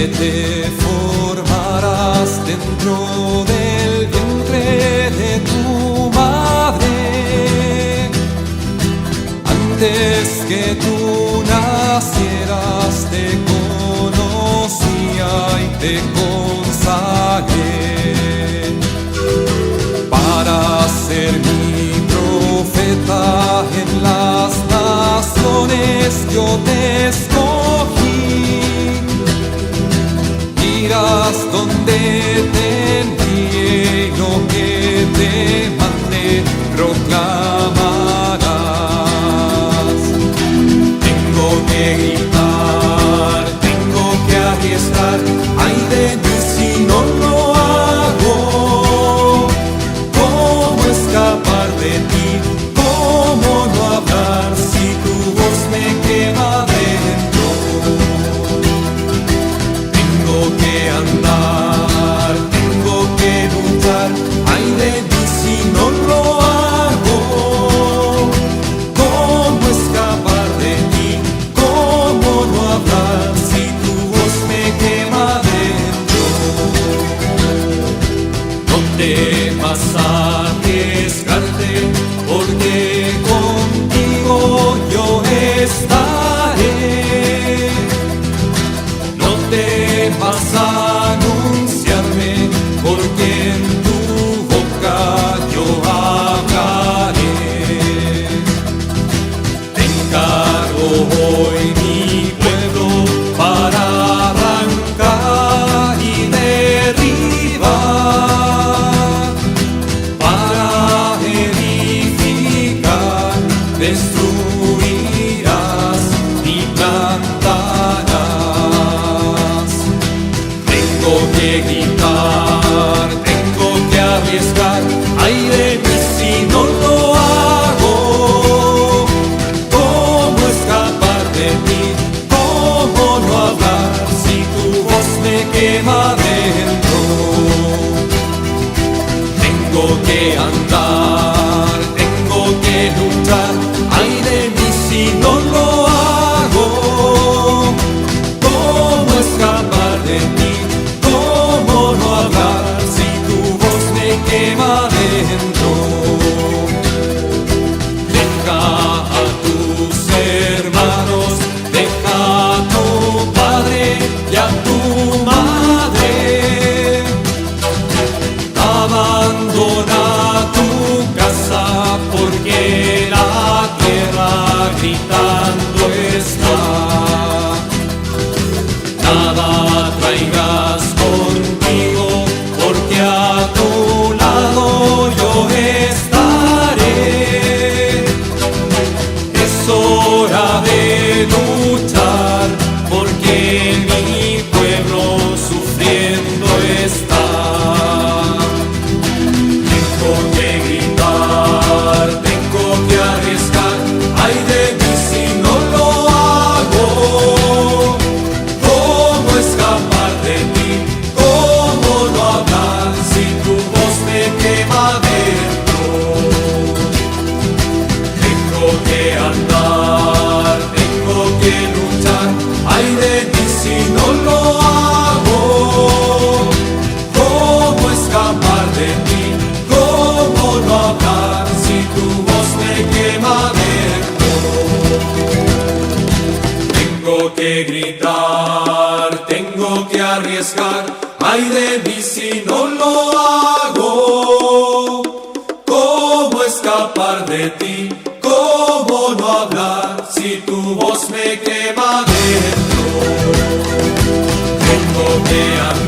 te formarás dentro del vientre de tu madre. Antes que tú nacieras te conocía y te consagré para ser mi profeta en las naciones. Yo te escogí, irás donde te envíe, lo que te mande proclamarás. Tengo que gritar, tengo que arriesgar, ay de mí si no lo hago. ¿Cómo escapar de ti? ¿Cómo no hablar si tu voz me quema dentro? Tengo que andar, tengo que luchar, ay de mí si no lo hago. ¿Cómo escapar de ti? ¿Cómo no hablar si tu voz me quema dentro? No temas arriesgarte, porque contigo yo estaré. No temas anunciarme, porque en tu boca yo hablaré. Te encargo hoy mi pueblo para arrancar y derribar, para edificar, destruirás y plantarás. Tengo que gritar, tengo que arriesgar, ay de mí si no lo hago. ¿Cómo escapar de ti? ¿Cómo no hablar si tu voz me quema dentro? Tengo que andar, tengo que luchar, ay de mí si no lo hago. ¿Cómo escapar de ti? ¿Cómo no hablar si tu voz me quema dentro? Deja a tus hermanos, deja a tu padre y a tu madre. Abandona tu casa, porque la tierra gritando está. Nada traigas contigo, porque a tu lado yo estaré. Es hora de luchar, porque mi pueblo sufriendo está. Tengo que gritar, tengo que arriesgar, ay de mí si no lo hago. ¿Cómo escapar de ti? ¿Cómo no hablar si tu voz me quema dentro? Tengo que andar, tengo que luchar, ay de mí si no lo hago. ¿Cómo escapar de ti? ¿Cómo no hablar si tu voz me quema dentro? Tengo que gritar, tengo que arriesgar, ay de mí si no lo hago. ¿Cómo escapar de ti? ¿Cómo no hablar si tu voz me quema dentro? Tengo que andar.